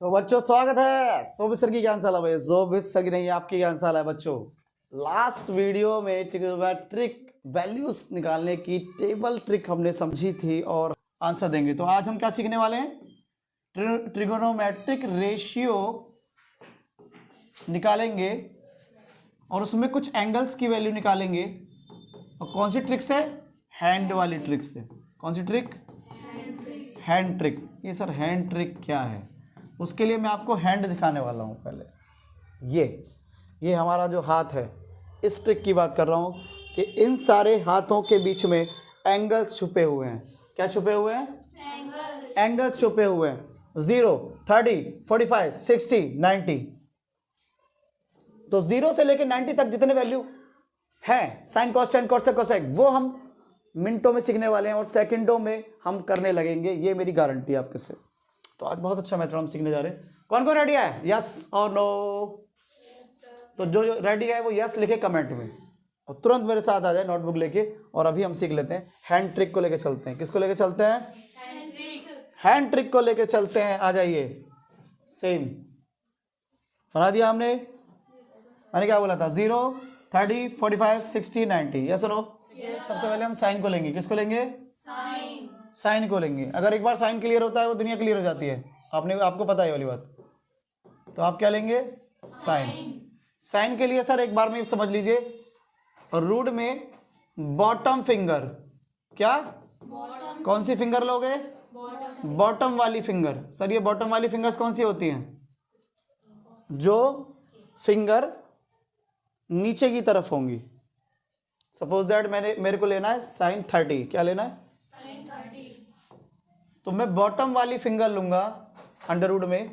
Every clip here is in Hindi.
तो बच्चों स्वागत है सोबित सर की ज्ञानशाला में। सोबित सर की नहीं, आपकी ज्ञानशाला है बच्चों। लास्ट वीडियो में ट्रिगोनोमेट्रिक वैल्यूज निकालने की टेबल ट्रिक हमने समझी थी और आंसर देंगे। तो आज हम क्या सीखने वाले हैं? ट्रिगोनोमेट्रिक रेशियो निकालेंगे और उसमें कुछ एंगल्स की वैल्यू निकालेंगे। और कौन सी ट्रिक से? हैंड वाली ट्रिक से। कौन सी ट्रिक? Hand trick. ये सर हैंड ट्रिक क्या है? उसके लिए मैं आपको हैंड दिखाने वाला हूँ। पहले ये हमारा जो हाथ है, इस ट्रिक की बात कर रहा हूँ कि इन सारे हाथों के बीच में एंगल्स छुपे हुए हैं। क्या छुपे हुए हैं? एंगल्स छुपे हुए हैं। 0, 30, 45, 60, 90। तो 0 से लेकर 90 तक जितने वैल्यू हैं, sine cos tan cos cosec, वो हम मिनटों में सीखने वाले हैं और सेकंडों में हम करने लगेंगे। ये मेरी गारंटी है आपके से। तो आज बहुत अच्छा मेथड हम सीखने जा रहे हैं। कौन कौन रेडी है? यस और नो? तो जो रेडी है वो यस लिखे कमेंट में और तुरंत मेरे साथ आ जाए नोटबुक लेके। और अभी हम सीख लेते हैं हैंड ट्रिक को लेके चलते हैं। किसको लेके चलते हैं? हैंड ट्रिक को लेके चलते हैं। आ जाइए। सेम बना दिया हमने। मैंने क्या बोला था? 0, 30, 45, 60, 90। Yes no? सबसे पहले हम साइन को लेंगे। किसको लेंगे? साइन को लेंगे। अगर एक बार साइन क्लियर होता है वो दुनिया क्लियर हो जाती है। आपको पता है वाली बात। तो आप क्या लेंगे? साइन। साइन के लिए सर एक बार में समझ लीजिए, रूट में बॉटम फिंगर। क्या? कौन सी फिंगर लोगे? बॉटम वाली फिंगर। सर ये बॉटम वाली फिंगर्स कौन सी होती हैं? जो फिंगर नीचे की तरफ होंगी। सपोज दैट मेरे को लेना है साइन 30। क्या लेना है? तो मैं बॉटम वाली फिंगर लूंगा अंडर रूट में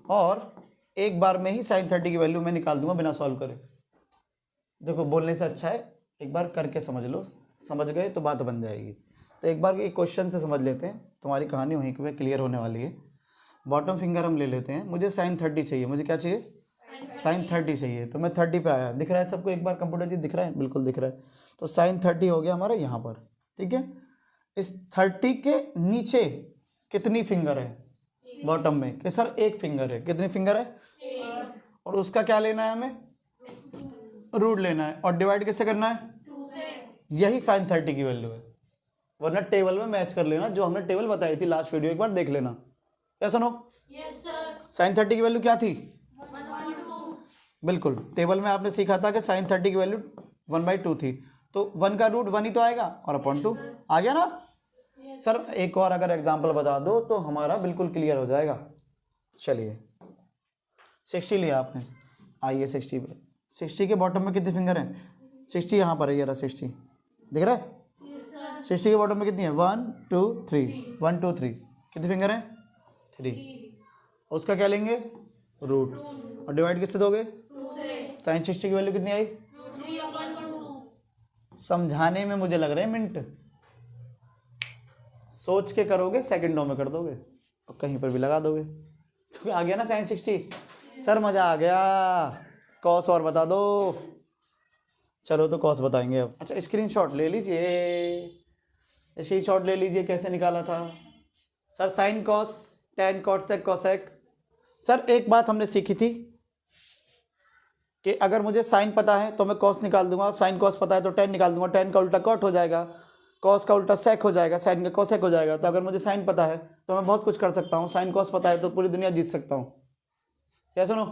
और एक बार में ही साइन 30 की वैल्यू मैं निकाल दूंगा बिना सॉल्व करे। देखो बोलने से अच्छा है एक बार करके समझ लो। समझ गए तो बात बन जाएगी। तो एक बार एक क्वेश्चन से समझ लेते हैं, तुम्हारी कहानी वहीं पे क्लियर होने वाली है। बॉटम फिंगर हम ले लेते हैं। मुझे साइन 30 चाहिए। मुझे क्या चाहिए? साइन 30 चाहिए। तो मैं 30 पे आया। दिख रहा है सबको? एक बार कंप्यूटर जी दिख रहा है? बिल्कुल दिख रहा है। तो साइन 30 हो गया हमारा यहाँ पर। ठीक है। इस 30 के नीचे कितनी फिंगर है बॉटम में? कि सर एक फिंगर है। कितनी फिंगर है? और उसका क्या लेना है हमें? रूट लेना है। और डिवाइड कैसे करना है? यही साइन 30 की वैल्यू है। वरना टेबल में मैच कर लेना, जो हमने टेबल बताई थी लास्ट वीडियो, एक बार देख लेना। क्या सुनो? साइन 30 की वैल्यू क्या थी? बिल्कुल टेबल में आपने सीखा था कि साइन 30 की वैल्यू 1/2 थी। तो 1 का रूट 1 ही तो आएगा और अपॉन 2 आ गया ना। सर एक और अगर एग्जांपल बता दो तो हमारा बिल्कुल क्लियर हो जाएगा। चलिए 60 लिया आपने। आइए 60 पे। 60 के बॉटम में कितनी फिंगर है? 60 यहाँ पर है। ये रहा 60। दिख रहा है? 60 के बॉटम में कितनी है? 1 2 3। 1 2 3 कितनी फिंगर है? 3। उसका क्या लेंगे? रूट। और डिवाइड किससे दोगे? साइन 60 की वैल्यू कितनी आई? समझाने में मुझे लग रहे हैं मिनट, सोच के करोगे सेकंडों में कर दोगे और कहीं पर भी लगा दोगे। तो आ गया ना साइन 60। सर मजा आ गया। कॉस और बता दो। चलो तो कॉस बताएंगे अब। अच्छा स्क्रीनशॉट ले लीजिए। स्क्रीनशॉट ले लीजिए। कैसे निकाला था sir? Sine cos tan cosec cosec. Sir एक बात हमने सीखी थी कि अगर मुझे साइन पता है तो मैं कॉस निकाल दूंगा, साइन कॉस पता है तो टेन निकाल दूंगा। टेन का उल्टा कॉट हो जाएगा, कॉस का उल्टा सेक हो जाएगा, साइन का कोसेक हो जाएगा। तो अगर मुझे साइन पता है तो मैं बहुत कुछ कर सकता हूँ। साइन कॉस पता है तो पूरी दुनिया जीत सकता हूँ। क्या सुनो?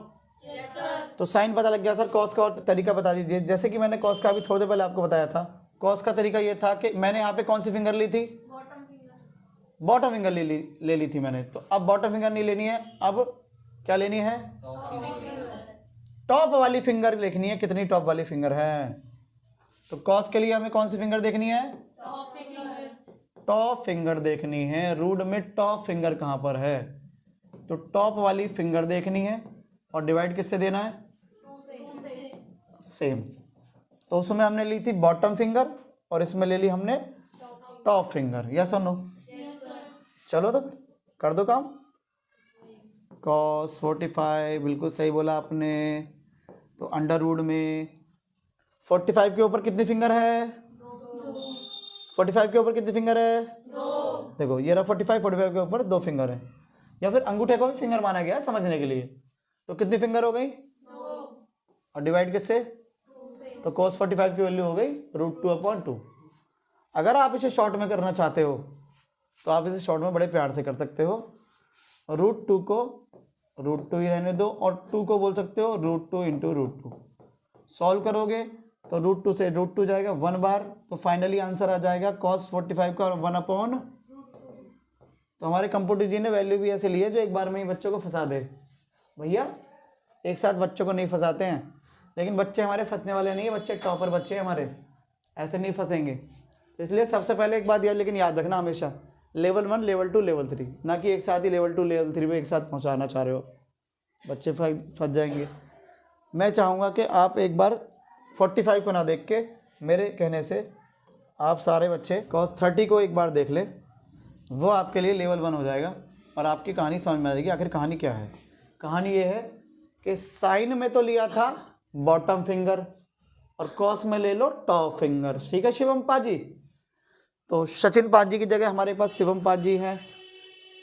तो साइन पता लग गया। सर कॉस का तरीका बता दीजिए। जैसे कि मैंने कॉस का अभी थोड़ी देर पहले आपको बताया था। कॉस का तरीका ये था कि मैंने यहाँ पे कौन सी फिंगर ली थी? बॉटम फिंगर ले ली थी मैंने। तो अब बॉटम फिंगर नहीं लेनी है, अब क्या लेनी है? टॉप वाली फिंगर देखनी है। कितनी टॉप वाली फिंगर है? तो कॉस के लिए हमें कौन सी फिंगर देखनी है? टॉप फिंगर देखनी है। रूट में टॉप फिंगर कहाँ पर है? तो टॉप वाली फिंगर देखनी है और डिवाइड किससे देना है? सेम। तो उसमें हमने ली थी बॉटम फिंगर और इसमें ले ली हमने टॉप फिंगर। यस और नो? चलो तो कर दो काम। कॉस 45 बिल्कुल सही बोला आपने। तो अंडर रूट में 45 के ऊपर कितनी फिंगर है? 45 के ऊपर कितनी फिंगर है? देखो ये रहा 45 के ऊपर 2 फिंगर है। या फिर अंगूठे को भी फिंगर माना गया है समझने के लिए। तो कितनी फिंगर हो गई, और डिवाइड किससे, तो cos 45 की वैल्यू हो गई √2/2। अगर आप इसे शॉर्ट में करना चाहते हो तो आप इसे शॉर्ट में बड़े प्यार से कर सकते हो, √2 को √2 ही रहने दो और 2 को बोल सकते हो √2 × √2। सॉल्व करोगे तो √2 से √2 जाएगा 1 बार, तो फाइनली आंसर आ जाएगा cos 45 का 1/। तो हमारे कंप्यूटर जी ने वैल्यू भी ऐसे ली है जो एक बार में ही बच्चों को फंसा दे। भैया एक साथ बच्चों को नहीं फंसाते हैं, लेकिन बच्चे हमारे फंसने वाले नहीं है, बच्चे टॉपर बच्चे हैं हमारे, ऐसे नहीं फंसेंगे। तो इसलिए सबसे पहले एक बात लेकिन याद रखना हमेशा, लेवल 1 लेवल 2 लेवल 3, ना कि एक साथ ही लेवल 2 लेवल 3 में एक साथ पहुंचाना चाह रहे हो, बच्चे फंस जाएंगे। मैं चाहूँगा कि आप एक बार 45 को ना देख के मेरे कहने से आप सारे बच्चे cos 30 को एक बार देख ले, वो आपके लिए लेवल 1 हो जाएगा और आपकी कहानी समझ में आ जाएगी। आखिर कहानी क्या है, कहानी ये है कि साइन में तो लिया था बॉटम फिंगर और कॉस में ले लो टॉप फिंगर, ठीक है शिवम पाजी। तो सचिन पाजी की जगह हमारे पास शिवम पाजी हैं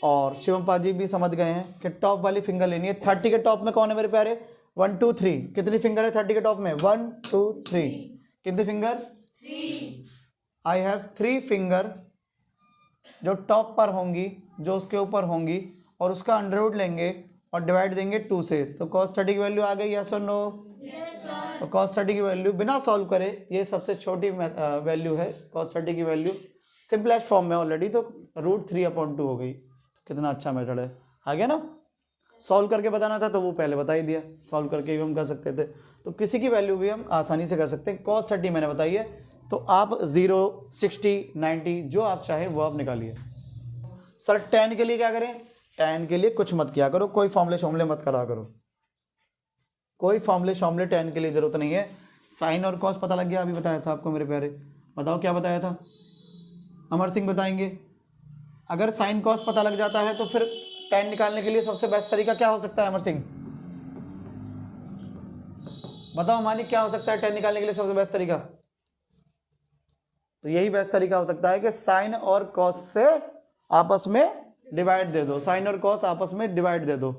और शिवम पाजी भी समझ गए हैं कि टॉप वाली फिंगर लेनी है। 30 के टॉप में कौन है मेरे प्यारे, 1 2 3, कितनी फिंगर है 30 के टॉप में, 1 2 3, कितनी फिंगर, 3। आई हैव 3 फिंगर जो टॉप पर होंगी, जो उसके ऊपर होंगी, और उसका अंडर लेंगे और डिवाइड देंगे 2 से, तो cos 30 की वैल्यू आ गई, यस और नो। तो cos 30 की वैल्यू बिना सॉल्व करे, ये सबसे छोटी वैल्यू है cos 30 की वैल्यू, सिंपलेस्ट फॉर्म में ऑलरेडी, तो √3/2 हो गई। कितना अच्छा मेथड है, आ गया ना। सॉल्व करके बताना था तो वो पहले बता ही दिया, सॉल्व करके भी हम कर सकते थे। तो किसी की वैल्यू भी हम आसानी से कर सकते हैं। cos 30 मैंने बताई है, तो आप 0 60 90 जो आप चाहे वो आप निकालिए। सर tan के लिए क्या करें, tan के लिए कुछ मत किया करो, कोई फॉर्मूले शॉर्मूले मत करा करो, कोई फॉर्मूले शॉर्मूले tan के लिए ज़रूरत नहीं है। साइन और cos पता लग गया, अभी बताया था आपको मेरे प्यारे, बताओ क्या बताया था, अमर सिंह बताएंगे। अगर साइन cos पता लग जाता है तो फिर tan निकालने के लिए सबसे बेस्ट तरीका क्या हो सकता है, अमर सिंह बताओ मालिक, क्या हो सकता है tan निकालने के लिए सबसे बेस्ट तरीका। तो यही बेस्ट तरीका हो सकता है कि साइन और cos से आपस में डिवाइड दे दो, साइन और cos आपस में डिवाइड दे दो,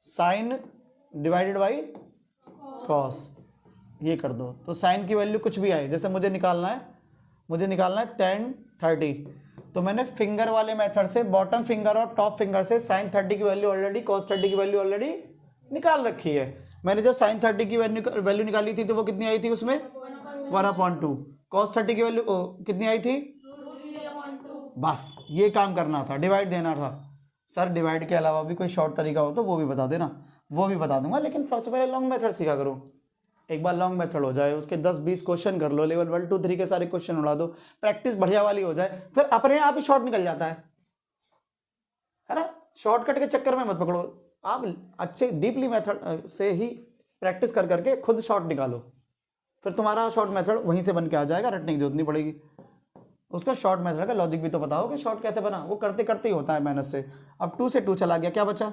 साइन डिवाइडेड बाई cos, ये कर दो। तो साइन की वैल्यू कुछ भी आए, जैसे मुझे निकालना है tan 30, तो मैंने फिंगर वाले मेथड से बॉटम फिंगर और टॉप फिंगर से sin 30 की वैल्यू ऑलरेडी, cos 30 की वैल्यू ऑलरेडी निकाल रखी है। मैंने जब sin 30 की वैल्यू निकाली थी तो वो कितनी आई थी, उसमें 1/2। cos 30 की वैल्यू कितनी आई थी, बस ये काम करना था, डिवाइड देना था। सर डिवाइड के अलावा भी कोई शॉर्ट तरीका हो तो वो भी बता देना, वो भी बता दूंगा, लेकिन सबसे पहले लॉन्ग मेथड सीखा करो। एक बार लॉन्ग मेथड हो जाए, उसके 10-20 क्वेश्चन कर लो, लेवल 1 2 3 के सारे क्वेश्चन उड़ा दो, प्रैक्टिस बढ़िया वाली हो जाए, फिर अपने आप ही शॉर्ट निकल जाता है ना। शॉर्टकट के चक्कर में मत पकड़ो, आप अच्छे डीपली मेथड से ही प्रैक्टिस कर करके खुद शॉर्ट निकालो, फिर तुम्हारा शॉर्ट मेथड वहीं से बन के आ जाएगा, रटने की जरूरत नहीं पड़ेगी। उसका शॉर्ट मेथड का लॉजिक भी तो बताओ कि शॉर्ट कैसे बना, वो करते करते ही होता है मेहनत से। अब 2 से 2 चला गया, क्या बचा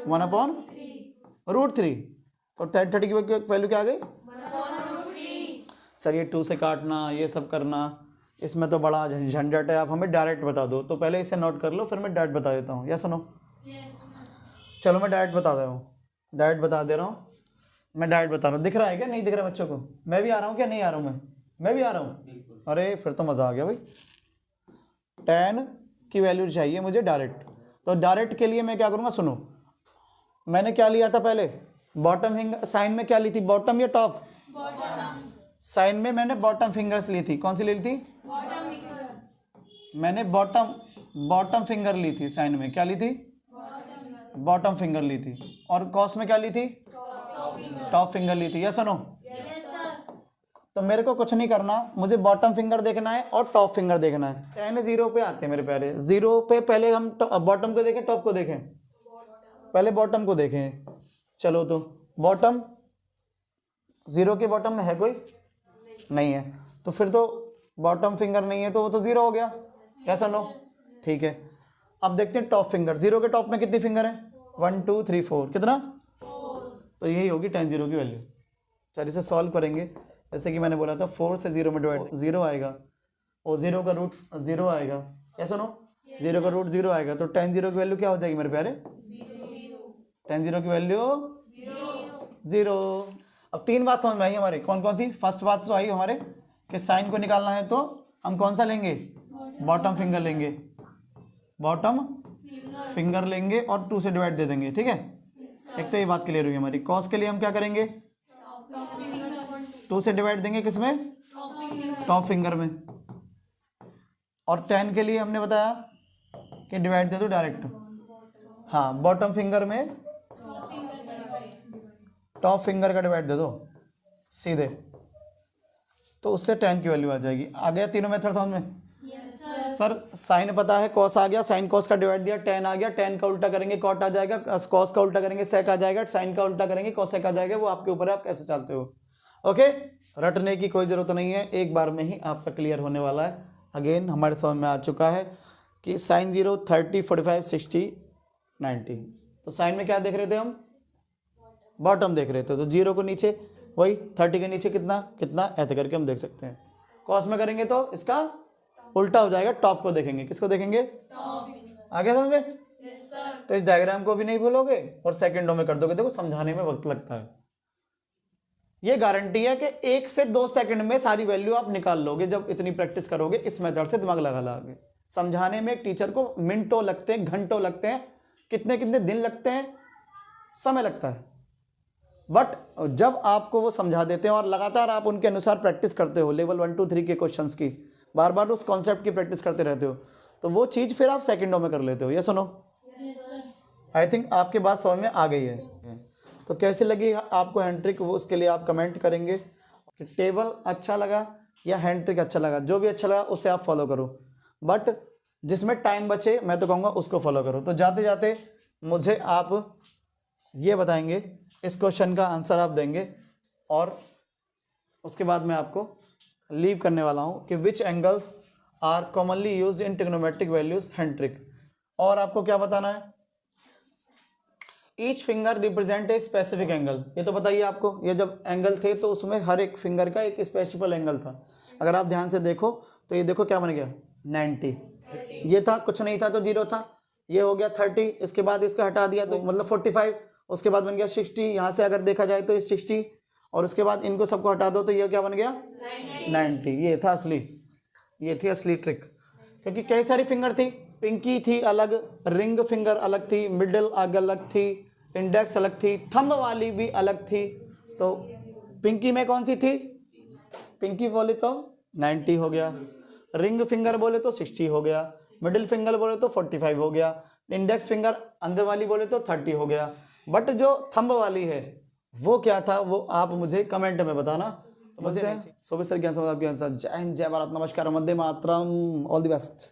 1/√3, तो tan 30 की वैल्यू क्या आ गई, सर ये 2 से काटना, ये सब करना, इसमें तो बड़ा झंझट है, आप हमें डायरेक्ट बता दो। तो पहले इसे नोट कर लो, फिर मैं डायरेक्ट बता देता हूँ, या सुनो, चलो मैं डायरेक्ट बता दे रहा हूँ, डायरेक्ट बता दे रहा हूँ, मैं डायरेक्ट बता रहा हूँ। दिख रहा है क्या, नहीं दिख रहा बच्चों को, मैं भी आ रहा हूँ क्या, नहीं आ रहा हूँ, मैं भी आ रहा हूँ, अरे फिर तो मज़ा आ गया भाई। tan की वैल्यू चाहिए मुझे डायरेक्ट, तो डायरेक्ट के लिए मैं क्या करूँगा, सुनो, मैंने क्या लिया था पहले, बॉटम फिंगर, साइन में क्या ली थी, बॉटम या टॉप, साइन में मैंने बॉटम फिंगर्स ली थी, कौन सी ली थी, मैंने बॉटम फिंगर ली थी, साइन में क्या ली थी, बॉटम फिंगर ली थी, और कॉस में क्या ली थी, टॉप फिंगर ली थी, यस और नो। तो मेरे को कुछ नहीं करना, मुझे बॉटम फिंगर देखना है और टॉप फिंगर देखना है। tan 0 पे आते हैं मेरे प्यारे, 0 पे पहले हम बॉटम को देखें टॉप को देखें, पहले बॉटम को देखें। चलो तो बॉटम 0 के बॉटम में है कोई, नहीं है, तो फिर तो बॉटम फिंगर नहीं है, तो वो तो 0 हो गया, यस नो, ठीक है। अब देखते हैं टॉप फिंगर, 0 के टॉप में कितनी फिंगर है, 1 2 3 4, कितना, तो यही होगी tan 0 की वैल्यू। चलिए इसे सॉल्व करेंगे, जैसे कि मैंने बोला था 4 से 0 में डिवाइड 0 आएगा, और 0 का रूट 0 आएगा, ऐसा नो, 0 का रूट 0 आएगा, तो tan 0 की वैल्यू क्या हो जाएगी मेरे प्यारे? tan 0 की वैल्यू 0। अब 3 बात समझ में आई हमारी, कौन कौन थी? फर्स्ट बात तो आई हमारे कि साइन को निकालना है तो हम कौन सा लेंगे? बॉटम फिंगर लेंगे, बॉटम फिंगर लेंगे और 2 से डिवाइड दे देंगे, ठीक है। एक तो ये बात क्लियर हुई हमारी। कॉस के लिए हम क्या करेंगे? 2 से डिवाइड देंगे, किसमें? टॉप फिंगर में। और tan के लिए हमने बताया कि डिवाइड दे दो डायरेक्ट, हाँ, बॉटम फिंगर में टॉप फिंगर का डिवाइड दे दो सीधे, तो उससे tan की वैल्यू आ जाएगी। आ गया तीनों मेथड समझ में? सर साइन पता है, कॉस आ गया, साइन कॉस का डिवाइड दिया, tan आ गया, tan का उल्टा करेंगे कॉट आ जाएगा, कॉस का उल्टा करेंगे सेक आ जाएगा, साइन का उल्टा करेंगे कॉसेक आ जाएगा। वो आपके ऊपर है, आप कैसे चलते हो। ओके, रटने की कोई ज़रूरत नहीं है, एक बार में ही आपका क्लियर होने वाला है। अगेन हमारे समझ में आ चुका है कि साइन 0 30 45 60 90। तो साइन में क्या देख रहे थे हम? बॉटम देख रहे थे, तो 0 को नीचे वही 30 के नीचे कितना कितना ऐसे करके हम देख सकते हैं। कॉस में करेंगे तो इसका उल्टा हो जाएगा, टॉप को देखेंगे, किसको देखेंगे? आ गया समझ में? तो इस डायग्राम को भी नहीं भूलोगे और सेकंडों में कर दोगे। देखो समझाने में वक्त लगता है, ये गारंटी है कि 1 से 2 सेकंड में सारी वैल्यू आप निकाल लोगे जब इतनी प्रैक्टिस करोगे, इस मेथड से दिमाग लगा लोगे। समझाने में एक टीचर को मिनटों लगते हैं, घंटों लगते हैं, कितने कितने दिन लगते हैं, समय लगता है, बट जब आपको वो समझा देते हैं और लगातार आप उनके अनुसार प्रैक्टिस करते हो, लेवल 1 2 3 के क्वेश्चंस की, बार बार उस कॉन्सेप्ट की प्रैक्टिस करते रहते हो, तो वो चीज़ फिर आप सेकंडों में कर लेते हो। ये सुनो, आई थिंक आपके बात समझ में आ गई है। तो कैसी लगी आपको हैंड ट्रिक, वो उसके लिए आप कमेंट करेंगे कि टेबल अच्छा लगा या हैंड ट्रिक अच्छा लगा। जो भी अच्छा लगा उसे आप फॉलो करो, बट जिसमें टाइम बचे मैं तो कहूँगा उसको फॉलो करो। तो जाते जाते मुझे आप ये बताएंगे, इस क्वेश्चन का आंसर आप देंगे और उसके बाद मैं आपको लीव करने वाला हूँ कि which angles are commonly use in trigonometric values hand trick. और आपको क्या बताना है? Each finger represent a specific angle. ये तो बताइए आपको, ये जब एंगल थे तो उसमें हर एक फिंगर का एक स्पेसिफिक एंगल था। अगर आप ध्यान से देखो तो ये देखो क्या बन गया 90, ये था कुछ नहीं था तो 0 था, ये हो गया 30, इसके बाद इसका हटा दिया तो मतलब 45, उसके बाद बन गया 60, यहाँ से अगर देखा जाए तो ये 60, और उसके बाद इनको सबको हटा दो तो ये क्या बन गया 90। ये था असली, ये थी असली ट्रिक, क्योंकि कई सारी फिंगर थी, पिंकी थी अलग, रिंग फिंगर अलग थी, मिडिल अलग थी, इंडेक्स अलग थी, थंब वाली भी अलग थी। तो पिंकी में कौन सी थी? पिंकी बोले तो 90 हो गया, रिंग फिंगर बोले तो 60 हो गया, मिडिल फिंगर बोले तो 45 हो गया, इंडेक्स फिंगर अंदर वाली बोले तो 30 हो गया। बट जो थंब वाली है वो क्या था, वो आप मुझे कमेंट में बताना। मुझे सोबे सर ज्ञान समाज आपके आंसर। जय हिंद, जय भारत, नमस्कार, Vande Mataram, all the best.